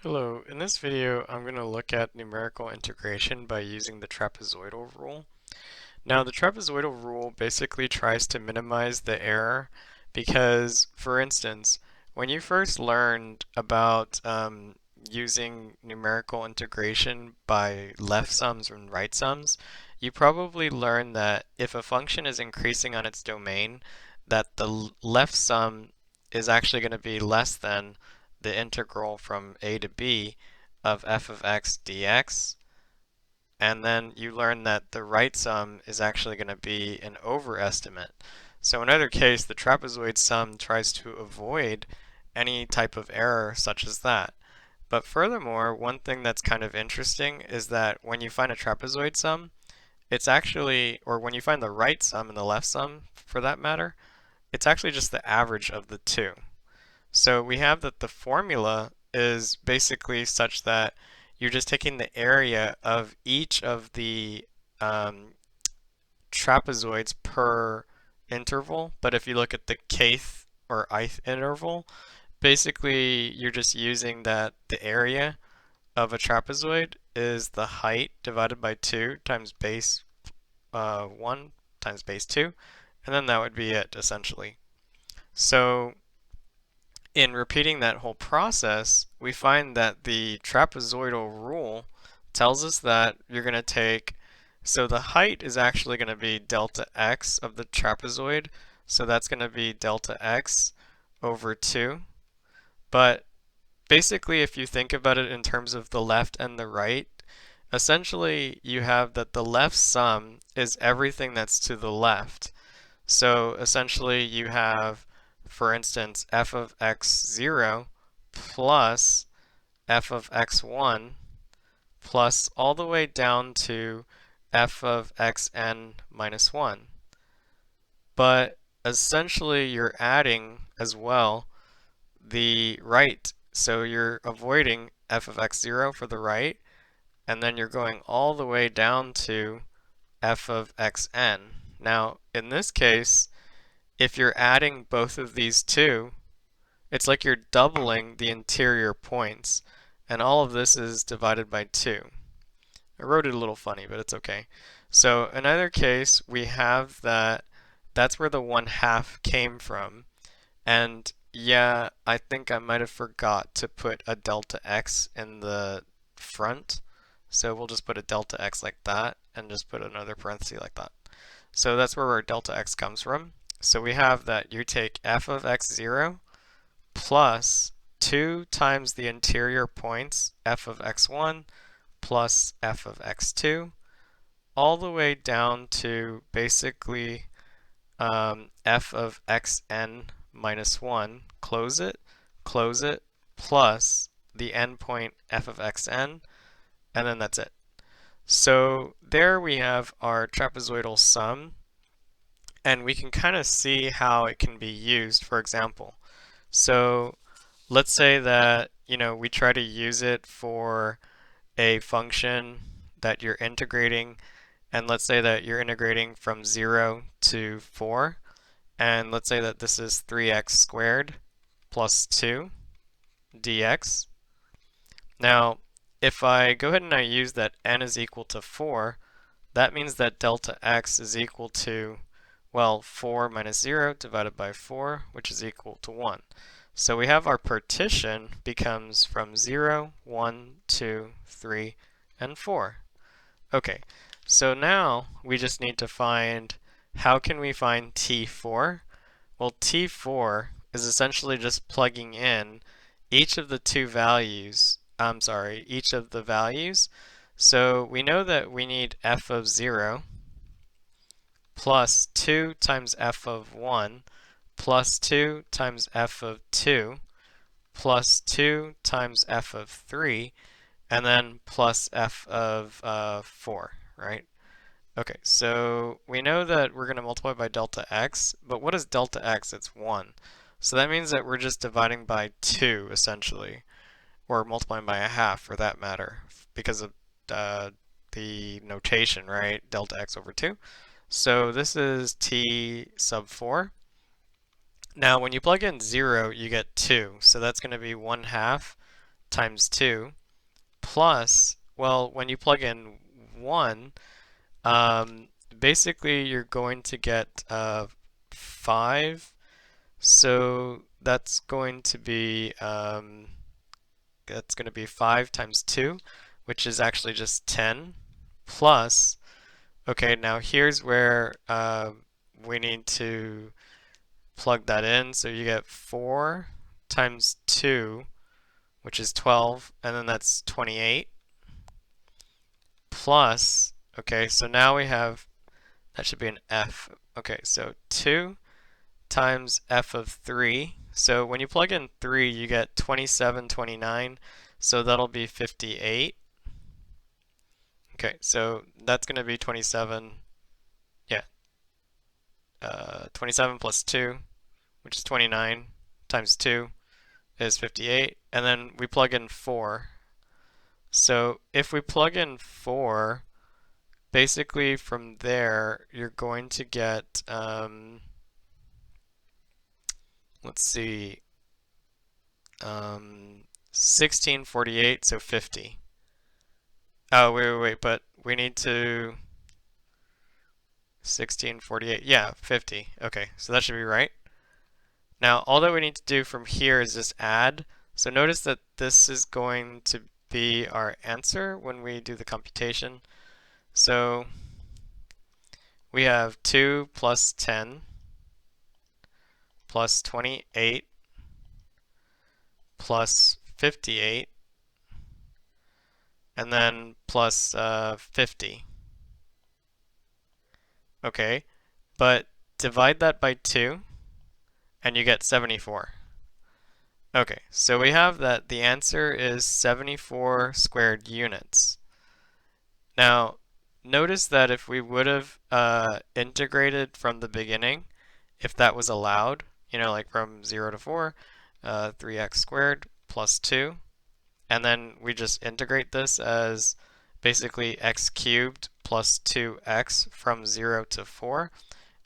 Hello, in this video I'm going to look at numerical integration by using the trapezoidal rule. Now the trapezoidal rule basically tries to minimize the error because, for instance, when you first learned about using numerical integration by left sums and right sums, you probably learned that if a function is increasing on its domain, that the left sum is actually going to be less than the integral from a to b of f of x dx, and then you learn that the right sum is actually going to be an overestimate. So in either case, the trapezoid sum tries to avoid any type of error such as that. But furthermore, one thing that's kind of interesting is that when you find a trapezoid sum, it's actually, or when you find the right sum and the left sum for that matter, it's actually just the average of the two. So we have that the formula is basically such that you're just taking the area of each of the trapezoids per interval. But if you look at the kth or ith interval, basically you're just using that the area of a trapezoid is the height divided by 2 times base 1 times base 2, and then that would be it essentially. So in repeating that whole process, we find that the trapezoidal rule tells us that you're going to take, so the height is actually going to be delta x of the trapezoid, so that's going to be delta x over 2. But basically, if you think about it in terms of the left and the right, essentially you have that the left sum is everything that's to the left. So essentially you have, for instance, f of x0 plus f of x1 plus all the way down to f of xn minus 1. But essentially you're adding as well the right. So you're avoiding f of x0 for the right, and then you're going all the way down to f of xn. Now, in this case, if you're adding both of these two, it's like you're doubling the interior points, and all of this is divided by 2. I wrote it a little funny, but it's okay. So in either case, we have that that's where the 1/2 came from. And yeah, I think I might have forgot to put a delta x in the front. So we'll just put a delta x like that and just put another parenthesis like that. So that's where our delta x comes from. So we have that you take f of x0 plus 2 times the interior points, f of x1 plus f of x2, all the way down to basically f of xn minus 1, close it, plus the endpoint f of xn, and then that's it. So there we have our trapezoidal sum, and we can kind of see how it can be used. For example, so let's say that, we try to use it for a function that you're integrating, and let's say that you're integrating from 0 to 4, and let's say that this is 3x squared plus 2 dx. Now, if I go ahead and I use that n is equal to 4, that means that delta x is equal to, well, 4 minus 0 divided by 4, which is equal to 1. So we have our partition becomes from 0, 1, 2, 3, and 4. Okay, so now we just need to find, how can we find T4? Well, T4 is essentially just plugging in each of the each of the values. So we know that we need f of 0 plus 2 times f of 1 plus 2 times f of 2 plus 2 times f of 3, and then plus f of 4, right? Okay, so we know that we're going to multiply by delta x, but what is delta x? It's 1. So that means that we're just dividing by 2, essentially, or multiplying by a half for that matter, because of the notation, right? Delta x over 2. So this is t sub 4. Now, when you plug in 0, you get 2, so that's going to be 1/2 times 2 plus, well, when you plug in 1, um, basically you're going to get 5. So that's going to be 5 times 2, which is actually just 10, plus, okay, now here's where we need to plug that in. So you get 4 times 2, which is 12, and then that's 28, plus, okay, so now we have, that should be an f. Okay, so 2 times f of 3. So when you plug in 3, you get 27, 29, so that'll be 58. Okay, so that's going to be 27, yeah, 27 plus 2, which is 29, times 2 is 58, and then we plug in 4. So if we plug in 4, basically from there, you're going to get, let's see, 1648, so 50. Oh, wait, but we need to 1648. Yeah, 50. Okay, so that should be right. Now, all that we need to do from here is just add. So notice that this is going to be our answer when we do the computation. So we have 2 plus 10 plus 28 plus 58 and then plus 50. Okay, but divide that by 2 and you get 74. Okay, so we have that the answer is 74 squared units. Now, notice that if we would have integrated from the beginning, if that was allowed, like from 0 to 4, 3x squared plus 2, and then we just integrate this as basically x cubed plus 2x from 0 to 4,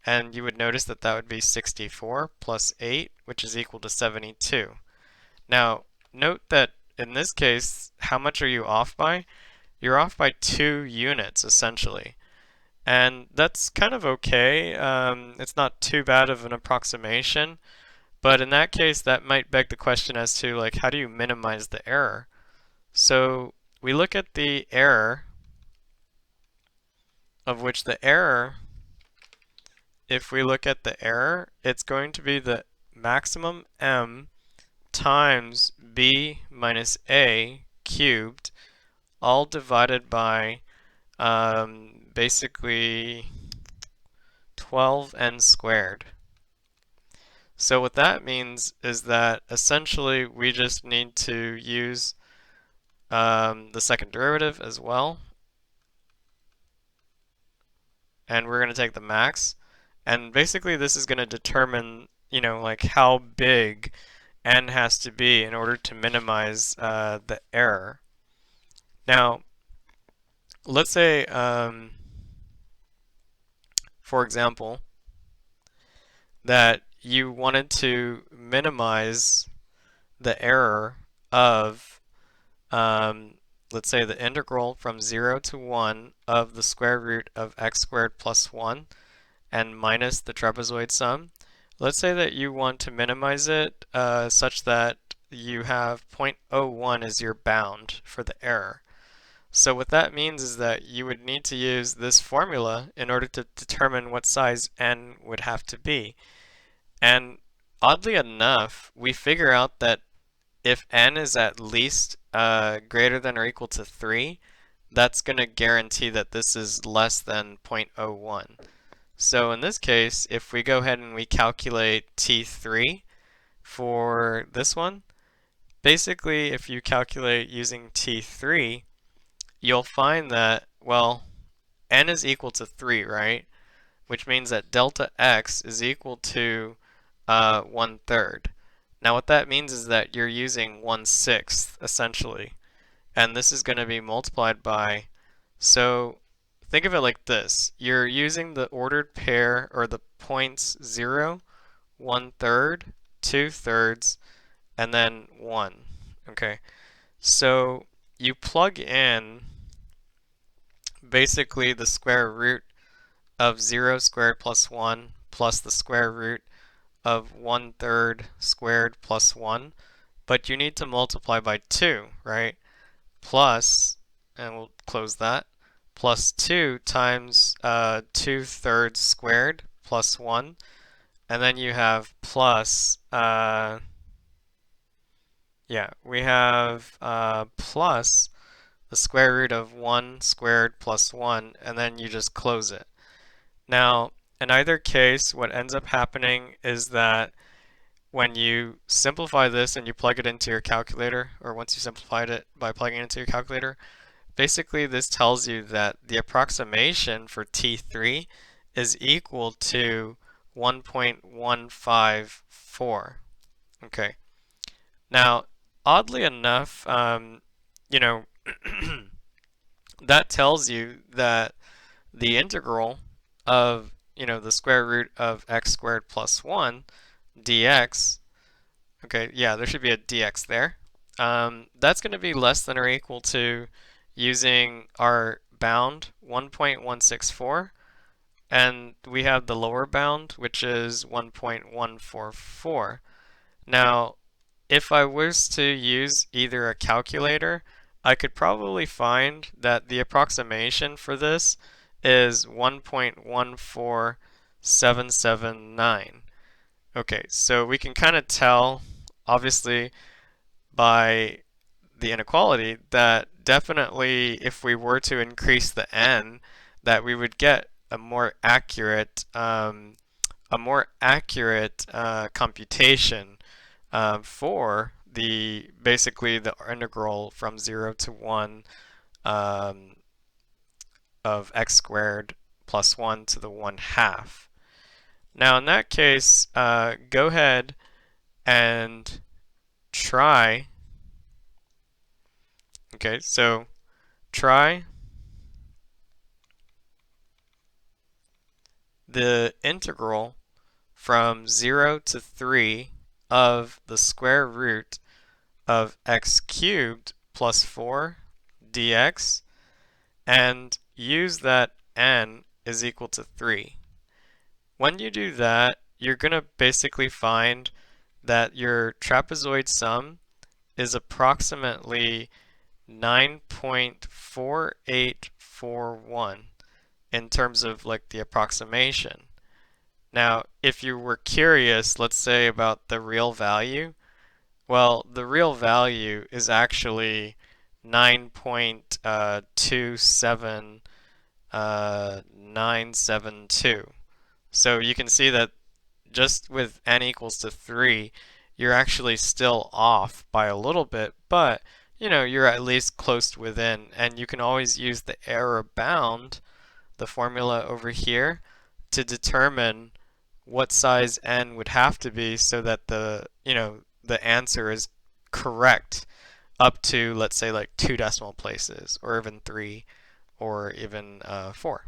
and you would notice that that would be 64 plus 8, which is equal to 72. Now, note that in this case, how much are you off by? You're off by 2 units, essentially. And that's kind of okay. It's not too bad of an approximation. But in that case, that might beg the question as to, like, how do you minimize the error? So we look at the error, of which the error, if we look at the error, it's going to be the maximum m times b minus a cubed, all divided by basically 12n squared. So what that means is that essentially we just need to use the second derivative as well. And we're going to take the max. And basically this is going to determine, like how big n has to be in order to minimize the error. Now, let's say, for example, that you wanted to minimize the error of, let's say, the integral from 0 to 1 of the square root of x squared plus 1 and minus the trapezoid sum. Let's say that you want to minimize it such that you have 0.01 as your bound for the error. So what that means is that you would need to use this formula in order to determine what size n would have to be. And oddly enough, we figure out that if n is at least greater than or equal to 3, that's going to guarantee that this is less than 0.01. So in this case, if we go ahead and we calculate T3 for this one, basically if you calculate using T3, you'll find that, well, n is equal to 3, right? Which means that delta x is equal to 1/3. Now what that means is that you're using 1/6 essentially, and this is going to be multiplied by, so think of it like this. You're using the ordered pair or the points 0, 1/3, 2/3, and then 1. Okay, So you plug in basically the square root of 0 squared plus 1 plus the square root of 1/3 squared plus 1, but you need to multiply by 2, right? Plus, and we'll close that, plus 2 times 2/3 squared plus 1, and then you have plus, we have plus the square root of 1 squared plus 1, and then you just close it. Now, in either case, what ends up happening is that when you simplify this and you plug it into your calculator, or once you simplified it by plugging it into your calculator, basically this tells you that the approximation for T3 is equal to 1.154. Okay. Now, oddly enough, you know, that tells you that the integral of, the square root of x squared plus 1 dx, okay, yeah, there should be a dx there. That's going to be less than or equal to, using our bound, 1.164, and we have the lower bound, which is 1.144. Now, if I was to use either a calculator, I could probably find that the approximation for this is 1.14779. Okay, so we can kind of tell, obviously, by the inequality that definitely if we were to increase the n, that we would get a more accurate computation for the basically the integral from 0 to 1 um, of x squared plus 1 to the 1/2. Now in that case, go ahead and try. Okay, so try the integral from 0 to 3 of the square root of x cubed plus 4 dx, and use that n is equal to 3. When you do that, you're going to basically find that your trapezoid sum is approximately 9.4841 in terms of like the approximation. Now, if you were curious, let's say about the real value, well, the real value is actually 9.27972. So you can see that just with n equals to 3, you're actually still off by a little bit, but you're at least close within, and you can always use the error bound, the formula over here, to determine what size n would have to be so that the answer is correct up to, let's say, like 2 decimal places, or even 3, or even 4.